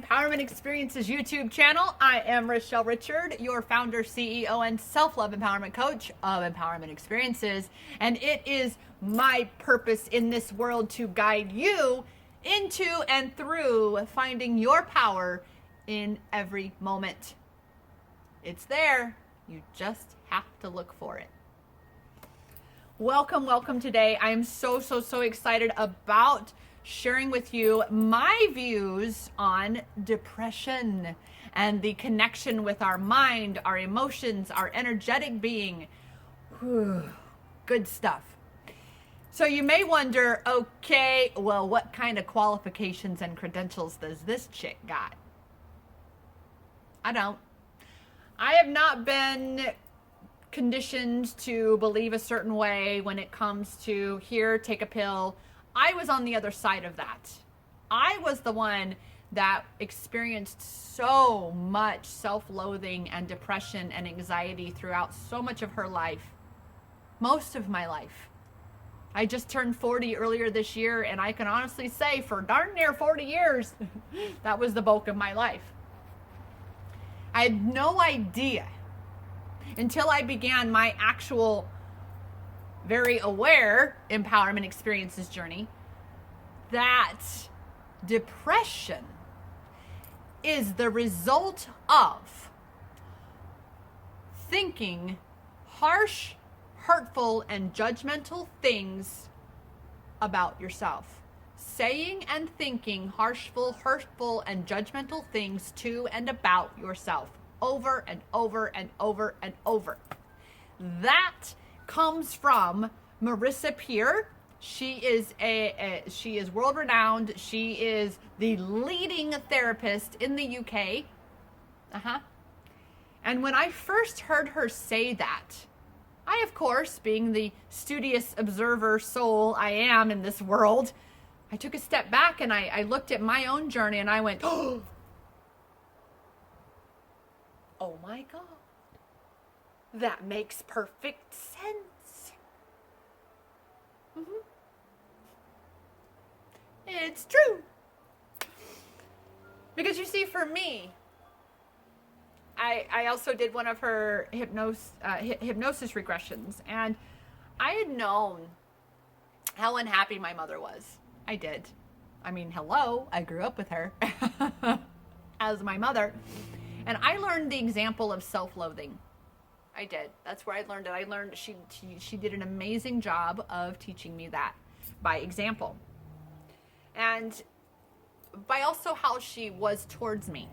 Empowerment Experiences YouTube channel. I am Rachelle Richard, your founder, CEO, and self-love empowerment coach of Empowerment Experiences. And it is my purpose in this world to guide you into and through finding your power in every moment. It's there. You just have to look for it. Welcome today. I am so excited about sharing with you my views on depression and the connection with our mind, our emotions, our energetic being. Whew, good stuff. So you may wonder, okay, well, what kind of qualifications and credentials does this chick got? I don't. I have not been conditioned to believe a certain way when it comes to here, take a pill. I was on the other side of that. I was the one that experienced so much self-loathing and depression and anxiety throughout so much of her life, most of my life. I just turned 40 earlier this year, and I can honestly say for darn near 40 years, that was the bulk of my life. I had no idea until I began my actual very aware empowerment experiences journey that depression is the result of thinking harsh, hurtful, and judgmental things about yourself. Saying and thinking harshful, hurtful, and judgmental things to and about yourself over and over and over and over. That comes from Marissa Peer. She is she is world renowned. She is the leading therapist in the UK. And when I first heard her say that, I, of course, being the studious observer soul I am in this world, I took a step back and I looked at my own journey and I went, oh my God. That makes perfect sense. It's true. Because you see, for me, I also did one of her hypnosis regressions, and I had known how unhappy my mother was. I did. I mean, hello, I grew up with her as my mother. And I learned the example of self-loathing. I did. That's where I learned it. I learned she did an amazing job of teaching me that by example. And by also how she was towards me.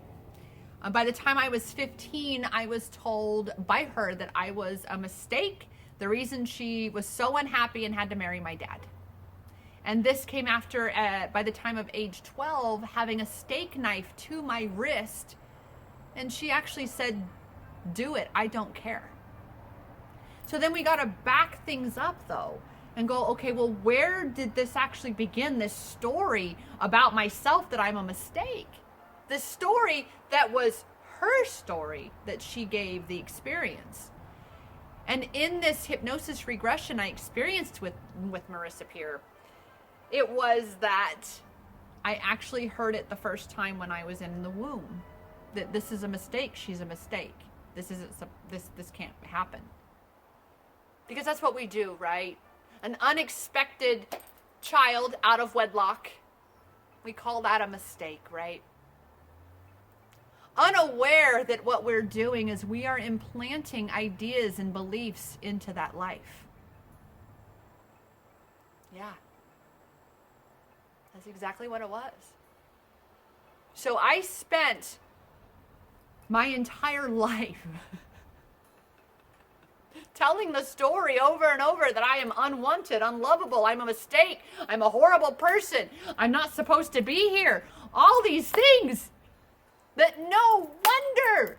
By the time I was 15, I was told by her that I was a mistake. The reason she was so unhappy and had to marry my dad. And this came after, by the time of age 12, having a steak knife to my wrist. And she actually said, do it, I don't care. So then we got to back things up though and go, okay, well, where did this actually begin? This story about myself that I'm a mistake. This story that was her story that she gave the experience. And in this hypnosis regression I experienced with Marissa Peer, it was that I actually heard it the first time when I was in the womb. That this is a mistake, she's a mistake. This can't happen. Because that's what we do, right? An unexpected child out of wedlock. We call that a mistake, right? Unaware that what we're doing is we are implanting ideas and beliefs into that life. Yeah. That's exactly what it was. So I spent my entire life telling the story over and over that I am unwanted, unlovable, I'm a mistake, I'm a horrible person, I'm not supposed to be here. All these things that no wonder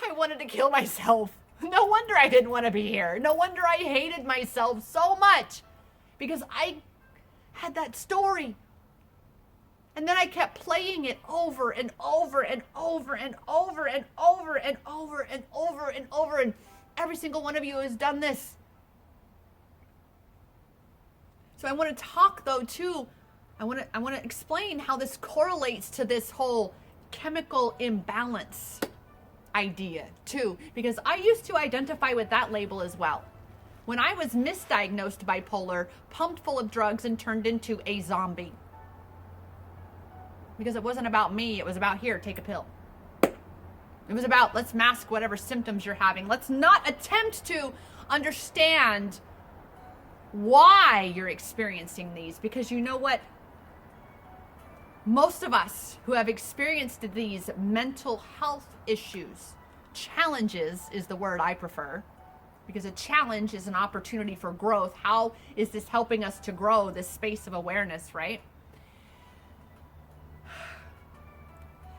I wanted to kill myself. No wonder I didn't want to be here. No wonder I hated myself so much because I had that story. And then I kept playing it over and over and over and over and over and over and over and over. And every single one of you has done this. So I want to talk, though, too, I want to explain how this correlates to this whole chemical imbalance idea too, because I used to identify with that label as well. When I was misdiagnosed bipolar, pumped full of drugs, and turned into a zombie. Because it wasn't about me, it was about, here, take a pill. It was about, let's mask whatever symptoms you're having. Let's not attempt to understand why you're experiencing these, because you know what? Most of us who have experienced these mental health issues, challenges is the word I prefer, because a challenge is an opportunity for growth. How is this helping us to grow this space of awareness, right?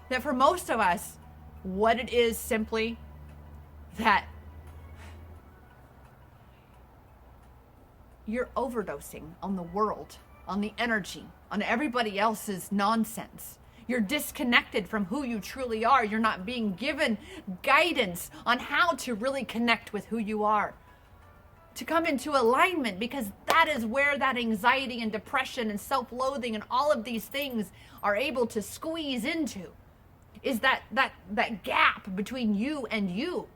That for most of us, what it is simply that you're overdosing on the world, on the energy, on everybody else's nonsense. You're disconnected from who you truly are. You're not being given guidance on how to really connect with who you are, to come into alignment, because that is where that anxiety and depression and self-loathing and all of these things are able to squeeze into, is that gap between you and you.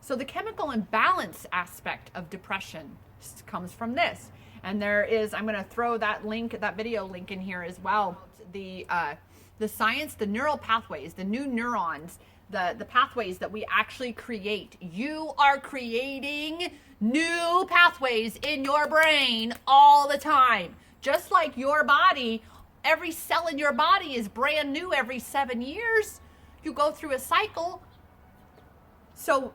So the chemical imbalance aspect of depression comes from this. And there is, I'm going to throw that link, that video link in here as well. The science, the neural pathways, the new neurons, the pathways that we actually create. You are creating new pathways in your brain all the time. Just like your body, every cell in your body is brand new every 7 years. You go through a cycle. So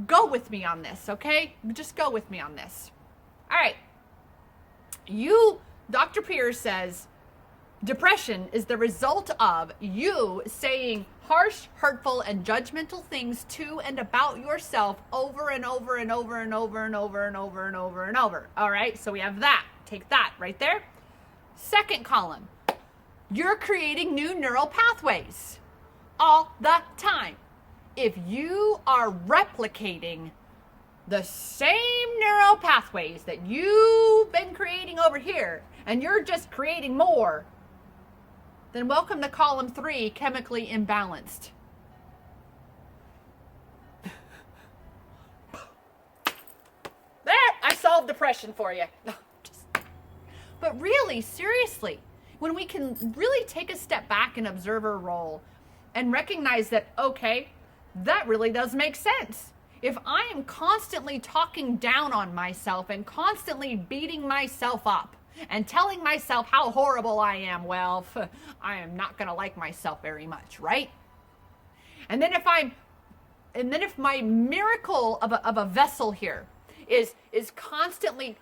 go with me on this, okay? Just go with me on this. All right. Dr. Pierce says, depression is the result of you saying harsh, hurtful, and judgmental things to and about yourself over and over and over and over and over and over and over and over. All right, so we have that. Take that right there. Second column, you're creating new neural pathways all the time. If you are replicating the same neural pathways that you've been creating over here, and you're just creating more, then welcome to column 3, chemically imbalanced. There, I solved depression for you. But really, seriously, when we can really take a step back and observer role and recognize that, okay, that really does make sense. If I am constantly talking down on myself and constantly beating myself up and telling myself how horrible I am, well, I am not going to like myself very much, right? And then if my miracle of a vessel here is constantly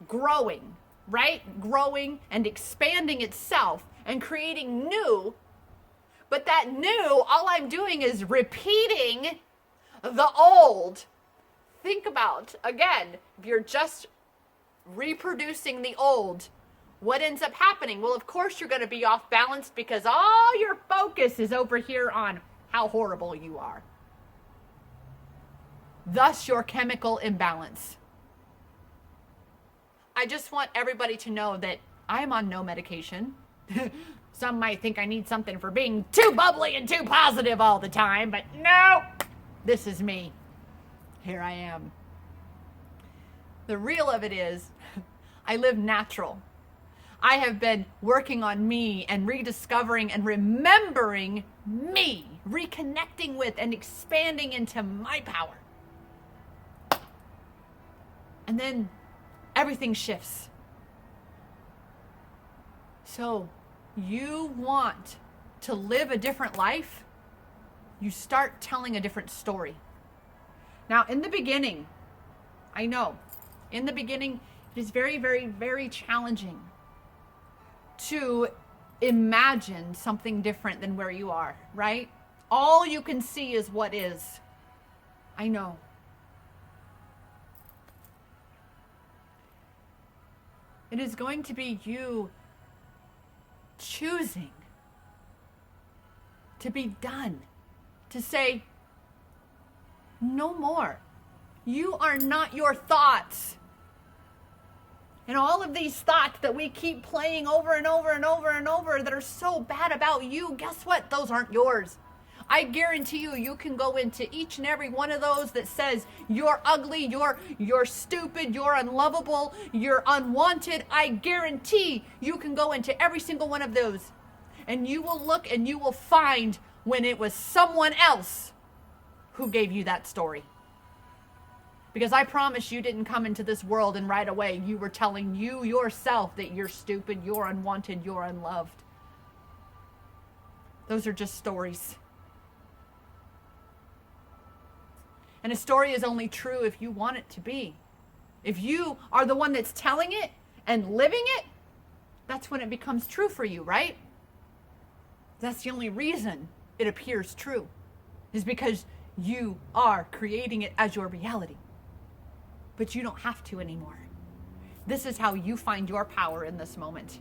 growing, right? Growing and expanding itself and creating new, but that new, all I'm doing is repeating the old. Think about, again, if you're just reproducing the old, what ends up happening? Well, of course you're going to be off balance, because all your focus is over here on how horrible you are. Thus your chemical imbalance. I just want everybody to know that I'm on no medication. Some might think I need something for being too bubbly and too positive all the time, but no, this is me. Here I am. The real of it is, I live natural. I have been working on me and rediscovering and remembering me, reconnecting with and expanding into my power. And then everything shifts. So, you want to live a different life, you start telling a different story. Now, in the beginning, I know, in the beginning, it is very, very, very challenging to imagine something different than where you are, right? All you can see is what is. I know. It is going to be you choosing to be done, to say, no more. You are not your thoughts. And all of these thoughts that we keep playing over and over and over and over that are so bad about you, guess what? Those aren't yours. I guarantee you, you can go into each and every one of those that says you're ugly, you're stupid, you're unlovable, you're unwanted. I guarantee you can go into every single one of those. And you will look and you will find when it was someone else who gave you that story. Because I promise you didn't come into this world and right away you were telling you yourself that you're stupid, you're unwanted, you're unloved. Those are just stories. And a story is only true if you want it to be. If you are the one that's telling it and living it, that's when it becomes true for you, right? That's the only reason it appears true, is because you are creating it as your reality. But you don't have to anymore. This is how you find your power in this moment,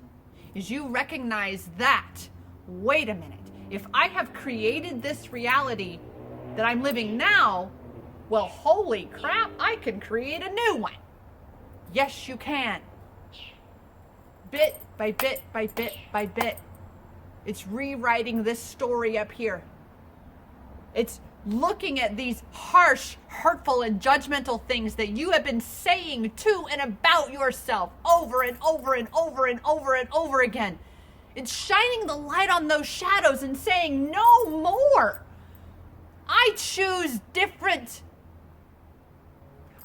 is you recognize that, wait a minute, if I have created this reality that I'm living now, well, holy crap, I can create a new one. Yes, you can. Bit by bit by bit by bit. It's rewriting this story up here. It's looking at these harsh, hurtful, and judgmental things that you have been saying to and about yourself over and over and over and over and over again. It's shining the light on those shadows and saying, no more. I choose different.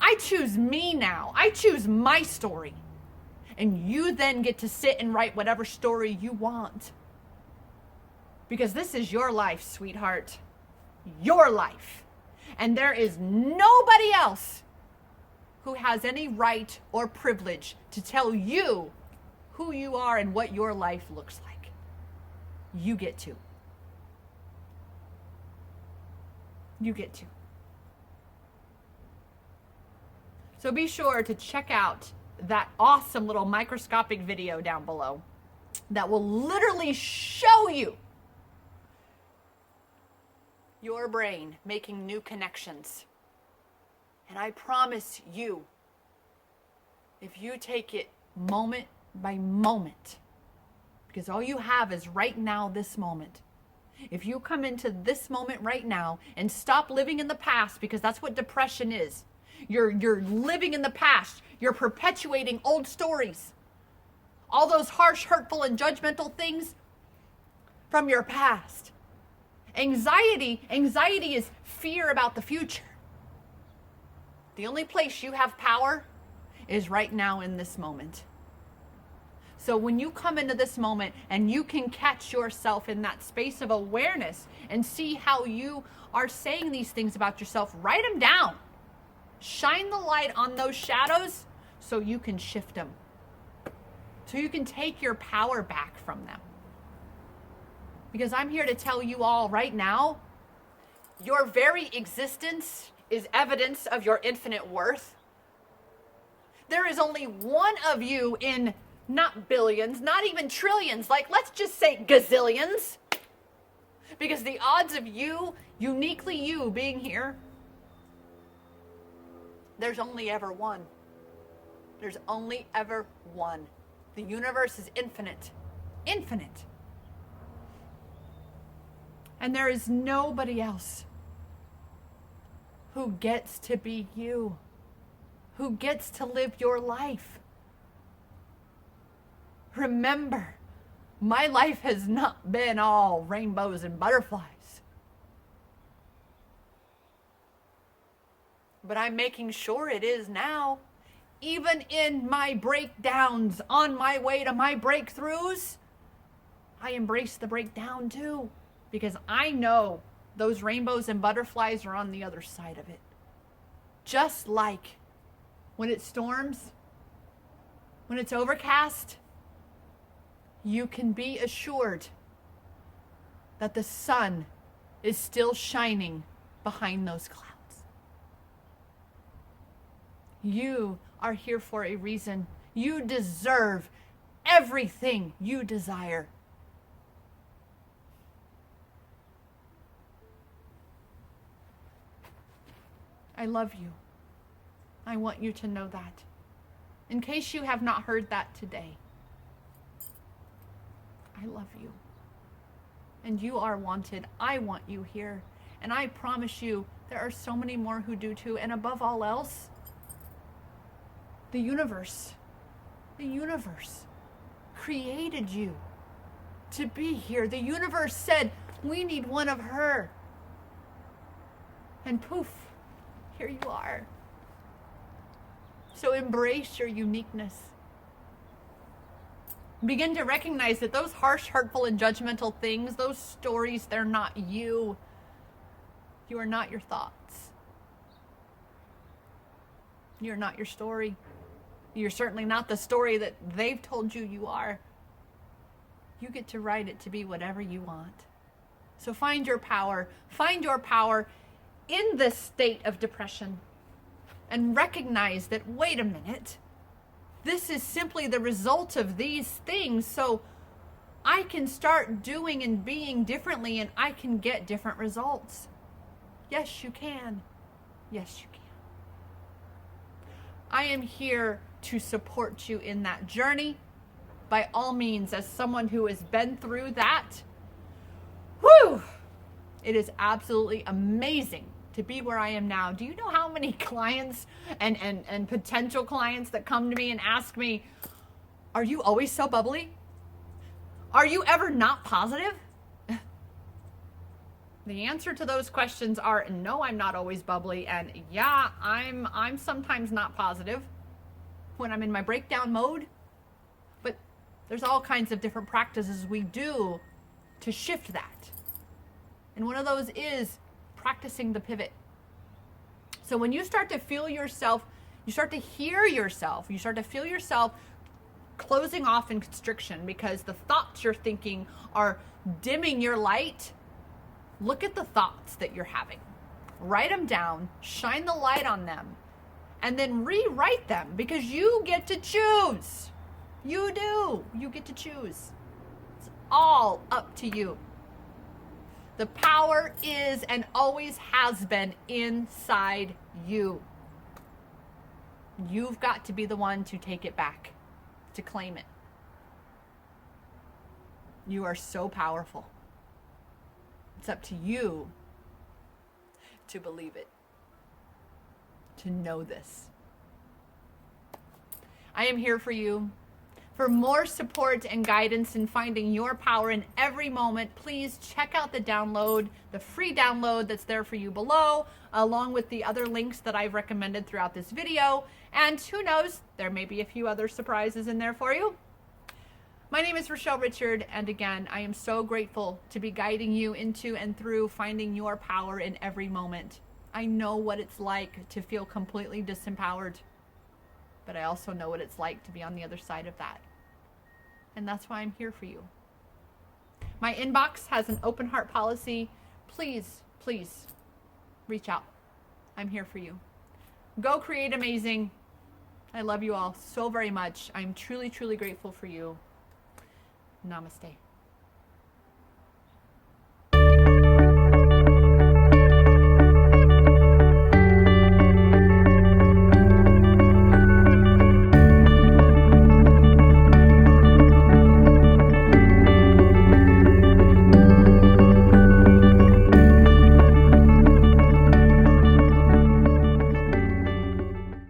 I choose me now. I choose my story. And you then get to sit and write whatever story you want. Because this is your life, sweetheart. Your life. And there is nobody else who has any right or privilege to tell you who you are and what your life looks like. You get to. You get to. So be sure to check out that awesome little microscopic video down below that will literally show you your brain making new connections. And I promise you, if you take it moment by moment, because all you have is right now, this moment. If you come into this moment right now and stop living in the past, because that's what depression is. You're living in the past. You're perpetuating old stories. All those harsh, hurtful, and judgmental things from your past. Anxiety is fear about the future. The only place you have power is right now in this moment. So when you come into this moment and you can catch yourself in that space of awareness and see how you are saying these things about yourself, write them down. Shine the light on those shadows so you can shift them. So you can take your power back from them. Because I'm here to tell you all right now, your very existence is evidence of your infinite worth. There is only one of you in not billions, not even trillions, like let's just say gazillions. Because the odds of you, uniquely you being here, there's only ever one. There's only ever one. The universe is infinite. Infinite. And there is nobody else who gets to be you, who gets to live your life. Remember, my life has not been all rainbows and butterflies. But I'm making sure it is now. Even in my breakdowns, on my way to my breakthroughs, I embrace the breakdown too. Because I know those rainbows and butterflies are on the other side of it. Just like when it storms, when it's overcast, you can be assured that the sun is still shining behind those clouds. You are here for a reason. You deserve everything you desire. I love you. I want you to know that. In case you have not heard that today, I love you. And you are wanted. I want you here. And I promise you, there are so many more who do too. And above all else, the universe created you to be here. The universe said, we need one of her. And poof, here you are. So embrace your uniqueness. Begin to recognize that those harsh, hurtful, and judgmental things, those stories, they're not you. You are not your thoughts. You're not your story. You're certainly not the story that they've told you you are. You get to write it to be whatever you want. So find your power. Find your power in this state of depression. And recognize that, wait a minute, this is simply the result of these things. So I can start doing and being differently, and I can get different results. Yes, you can. Yes, you can. I am here to support you in that journey. By all means, as someone who has been through that, it is absolutely amazing to be where I am now. Do you know how many clients and potential clients that come to me and ask me, are you always so bubbly? Are you ever not positive? The answer to those questions are no, I'm not always bubbly, and yeah, I'm sometimes not positive when I'm in my breakdown mode. But there's all kinds of different practices we do to shift that. And one of those is practicing the pivot. So when you start to feel yourself, you start to hear yourself, you start to feel yourself closing off in constriction because the thoughts you're thinking are dimming your light, look at the thoughts that you're having. Write them down, shine the light on them, and then rewrite them because you get to choose. You do. You get to choose. It's all up to you. The power is and always has been inside you. You've got to be the one to take it back, to claim it. You are so powerful. It's up to you to believe it, to know this. I am here for you. For more support and guidance in finding your power in every moment, please check out the download, the free download that's there for you below, along with the other links that I've recommended throughout this video. And who knows, there may be a few other surprises in there for you. My name is Rachelle Richard, and again, I am so grateful to be guiding you into and through finding your power in every moment. I know what it's like to feel completely disempowered, but I also know what it's like to be on the other side of that. And that's why I'm here for you. My inbox has an open heart policy. Please, please reach out. I'm here for you. Go create amazing. I love you all so very much. I'm truly, truly grateful for you. Namaste.